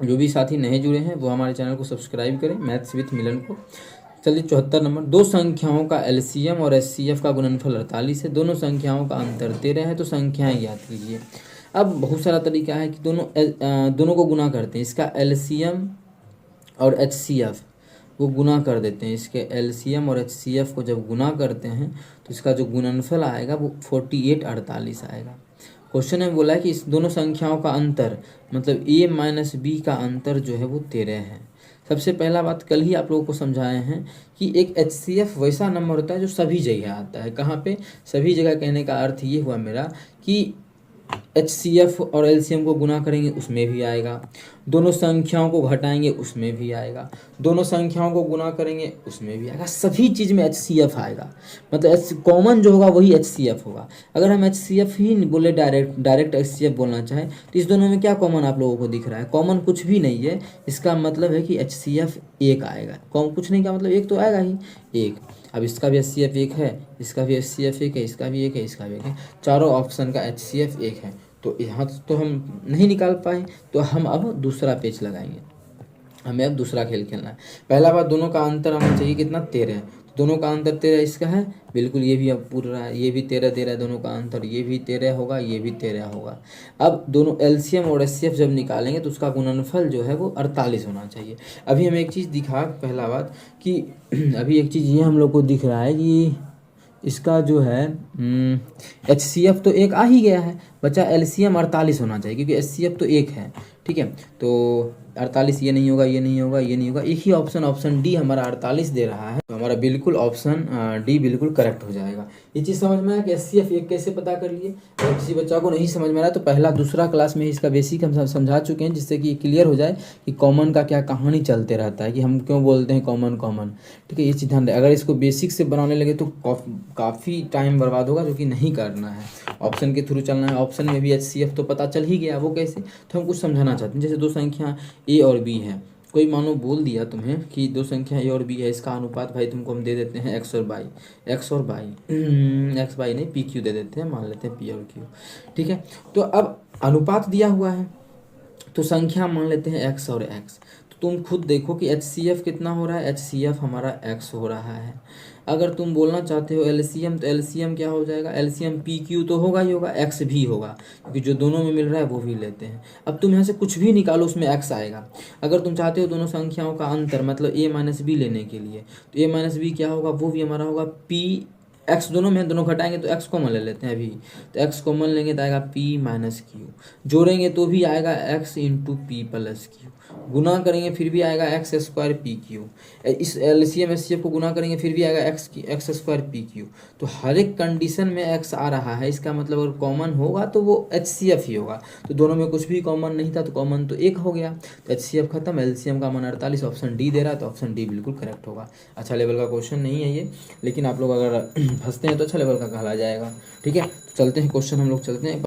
जो भी साथी नए जुड़े हैं वो हमारे चैनल को सब्सक्राइब करें, मैथ्स विथ मिलन को। चलिए 74 नंबर, दो संख्याओं का एलसीएम और एचसीएफ का गुणनफल 48 है, दोनों संख्याओं का अंतर 13 है, तो संख्याएं ज्ञात कीजिए। अब बहुत सारा तरीका है कि दोनों को गुना करते हैं, इसका एलसीएम और एचसीएफ वो गुना कर देते हैं। इसके एलसीएम और एचसीएफ को जब गुना करते हैं तो इसका जो गुणनफल आएगा वो 48 आएगा। क्वेश्चन में बोला है कि इस दोनों संख्याओं का अंतर मतलब a माइनस बी का अंतर जो है वो 13 है। सबसे पहला बात कल ही आप लोगों को समझाए हैं कि एक एचसीएफ वैसा नंबर होता है जो सभी जगह आता है। कहाँ पे? सभी जगह। कहने का अर्थ ये हुआ मेरा कि एचसीएफ और एलसीएम को गुना करेंगे उसमें भी आएगा, दोनों संख्याओं को घटाएंगे उसमें भी आएगा, दोनों संख्याओं को गुना करेंगे उसमें भी आएगा, सभी चीज़ में एचसीएफ आएगा। मतलब कॉमन जो होगा वही एचसीएफ होगा। अगर हम एचसीएफ ही बोले डायरेक्ट एचसीएफ बोलना चाहें तो इस दोनों में क्या कॉमन आप लोगों को दिख रहा है? कॉमन कुछ भी नहीं है। इसका मतलब है कि एचसीएफ एक आएगा। कुछ नहीं का मतलब एक तो आएगा ही, एक। अब इसका भी एचसीएफ एक है, इसका भी एचसीएफ एक है, इसका भी एक है, इसका भी एक है, चारों ऑप्शन का एचसीएफ एक है। तो यहाँ तो हम नहीं निकाल पाए, तो हम अब दूसरा पेज लगाएंगे। हमें अब दूसरा खेल खेलना है। पहला बात, दोनों का अंतर हमें चाहिए कितना? 13 है। तो दोनों का अंतर 13 इसका है, बिल्कुल ये भी अब पूरा है, ये भी 13 दोनों का अंतर, ये भी 13 होगा, ये भी 13 होगा। अब दोनों एलसीएम और एचसीएफ जब निकालेंगे तो उसका गुणनफल जो है वो 48 होना चाहिए। अभी हमें एक चीज़ दिखा, पहला बात कि अभी एक चीज़ ये हम लोग को दिख रहा है कि इसका जो है एचसीएफ तो एक आ ही गया है, बचा एलसीएम 48 होना चाहिए क्योंकि एचसीएफ तो एक है। ठीक है, तो 48 ये नहीं होगा, ये नहीं होगा, ये नहीं होगा, एक ही ऑप्शन डी हमारा 48 दे रहा है। तो हमारा बिल्कुल ऑप्शन डी बिल्कुल करेक्ट हो जाएगा। ये चीज़ समझ में आया कि एचसीएफ एक कैसे पता कर लिए। अगर किसी बच्चा को नहीं समझ में आ रहा तो पहला दूसरा क्लास में इसका बेसिक हम समझा चुके हैं, जिससे कि क्लियर हो जाए कि कॉमन का क्या कहानी चलते रहता है, कि हम क्यों बोलते हैं कॉमन। ठीक है, ये चीज़ ध्यान रहे। अगर इसको बेसिक से बनाने लगे तो काफ़ी टाइम बर्बाद होगा, जो कि नहीं करना है। ऑप्शन के थ्रू चलना है। ऑप्शन में भी एचसीएफ तो पता चल ही गया, वो कैसे? तो हम कुछ समझाना चाहते हैं। जैसे दो संख्या ए और बी है, कोई मानो बोल दिया तुम्हें कि दो संख्या ए और बी है, इसका अनुपात भाई तुमको हम दे देते हैं एक्स और बाई एक्स बाई नहीं, पी क्यू दे देते हैं, मान लेते हैं पी और क्यू। ठीक है, तो अब अनुपात दिया हुआ है तो संख्या मान लेते हैं एक्स और एक्स। तो तुम खुद देखो कि एचसीएफ कितना हो रहा है, एचसीएफ हमारा एक्स हो रहा है। अगर तुम बोलना चाहते हो एलसीएम, तो एलसीएम क्या हो जाएगा? एलसीएम पी क्यू तो होगा ही होगा, एक्स भी होगा, क्योंकि जो दोनों में मिल रहा है वो भी लेते हैं। अब तुम यहाँ से कुछ भी निकालो उसमें एक्स आएगा। अगर तुम चाहते हो दोनों संख्याओं का अंतर मतलब ए माइनस बी लेने के लिए, तो ए माइनस बी क्या होगा? वो भी हमारा होगा पी एक्स। दोनों में दोनों घटाएंगे तो एक्स कॉमन ले लेते हैं अभी, तो एक्स कॉमन लेंगे तो आएगा पी माइनस क्यू। जोड़ेंगे तो भी आएगा x into p plus q. गुना करेंगे फिर भी आएगा एक्स स्क्वायर पी क्यू। इस एलसीएम एचसीएफ को गुना करेंगे फिर भी आएगा एक्स स्क्वायर पी क्यू। तो हर एक कंडीशन में एक्स आ रहा है, इसका मतलब अगर कॉमन होगा तो वो एचसीएफ ही होगा। तो दोनों में कुछ भी कॉमन नहीं था तो कॉमन तो एक हो गया, तो एचसीएफ खत्म। एलसीएम का मान 48, ऑप्शन डी दे रहा है, तो ऑप्शन डी बिल्कुल करेक्ट होगा। अच्छा लेवल का क्वेश्चन नहीं है ये, लेकिन आप लोग अगर फंसते हैं तो अच्छा लेवल का कहला जाएगा। ठीक है, तो चलते हैं क्वेश्चन हम लोग चलते हैं।